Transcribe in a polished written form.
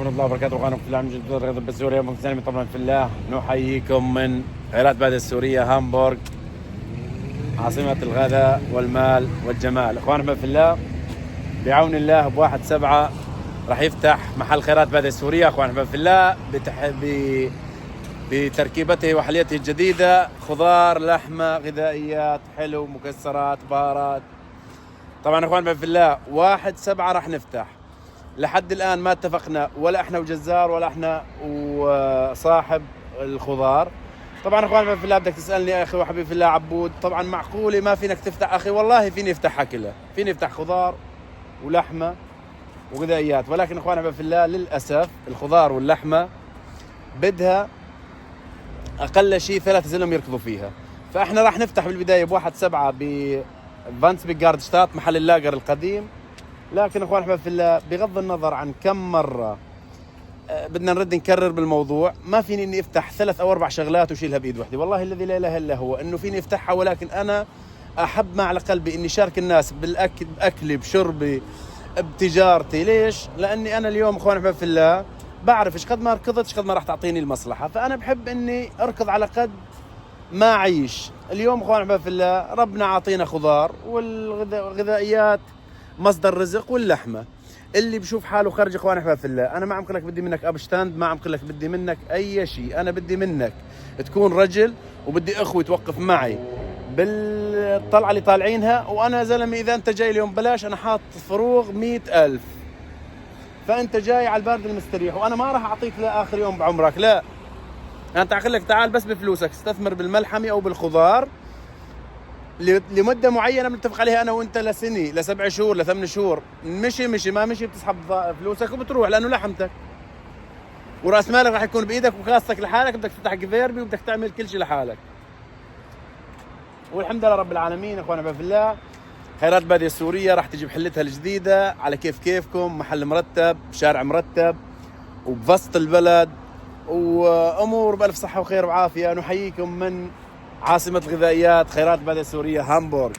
ورحمة الله وبركاته. أخوانكم في الله من جديد رغد بسوريا ومكسلمي طبعا في الله. نحييكم من خيرات بلد السورية هامبورغ، عاصمة الغذاء والمال والجمال. أخواننا في الله، بعون الله ب1/7 راح يفتح محل خيرات بلد السورية. أخواننا في الله بتركيبته وحليته الجديدة، خضار، لحمة، غذائيات، حلو، مكسرات، بهارات. طبعا أخواننا في الله 1/7 راح نفتح. لحد الآن ما اتفقنا ولا احنا وجزار ولا احنا وصاحب الخضار. طبعا اخواننا في الله، بدك تسألني يا اخي وحبيبي في الله عبود، طبعا معقولة ما فينك تفتح؟ اخي والله فيني افتحها كلها، فيني افتح خضار ولحمة وغذائيات، ولكن اخواننا في الله للأسف الخضار واللحمة بدها اقل شيء 3 زلم يركضوا فيها. فاحنا راح نفتح بالبداية ب1/7 بفانسبي جاردشتات، محل اللاجر القديم. لكن اخوان في الله، بغض النظر عن كم مرة بدنا نرد نكرر بالموضوع، ما فيني اني افتح 3 أو 4 شغلات وشيلها بايد وحدة. والله الذي لا اله الا هو انه فيني افتحها، ولكن انا احب ما على قلبي اني شارك الناس بالاكل، باكلي، بشربي، بتجارتي. ليش؟ لاني انا اليوم اخوان في الله بعرف ايش قد ما ركضت ايش قد ما راح تعطيني المصلحة، فانا بحب اني اركض على قد ما اعيش. اليوم اخوان في الله ربنا عاطينا خضار والغذائيات مصدر رزق، واللحمة اللي بشوف حاله خرج. اخواني احباب في الله، انا ما عم لك بدي منك اب شتاند، ما عم لك بدي منك اي شيء، انا بدي منك تكون رجل، وبدي اخوي توقف معي بالطلعة اللي طالعينها. وانا زلمي اذا انت جاي اليوم بلاش، انا حاط فروغ 100,000، فانت جاي على البارد المستريح، وانا ما راح اعطيك لاخر يوم بعمرك، لا، انا اقول لك تعال بس بفلوسك استثمر بالملحمة او بالخضار لمدة معينة بنتفق عليها أنا وأنت، لسنة، ل7 شهور، ل8 شهور. مشي ما مشي بتسحب فلوسك وبتروح، لأنه لحمتك ورأس مالك راح يكون بإيدك وخاصتك لحالك. بدك تفتح كفيربي وبدك تعمل كل شيء لحالك. والحمد لله رب العالمين. أخوانا في الله، خيرات بادية السورية راح تجي بحلتها الجديدة على كيفكم، محل مرتب، شارع مرتب، وبوسط البلد، وأمور بألف صحة وخير وعافية. نحييكم من عاصمة الغذائيات، خيرات بادية السورية هامبورغ.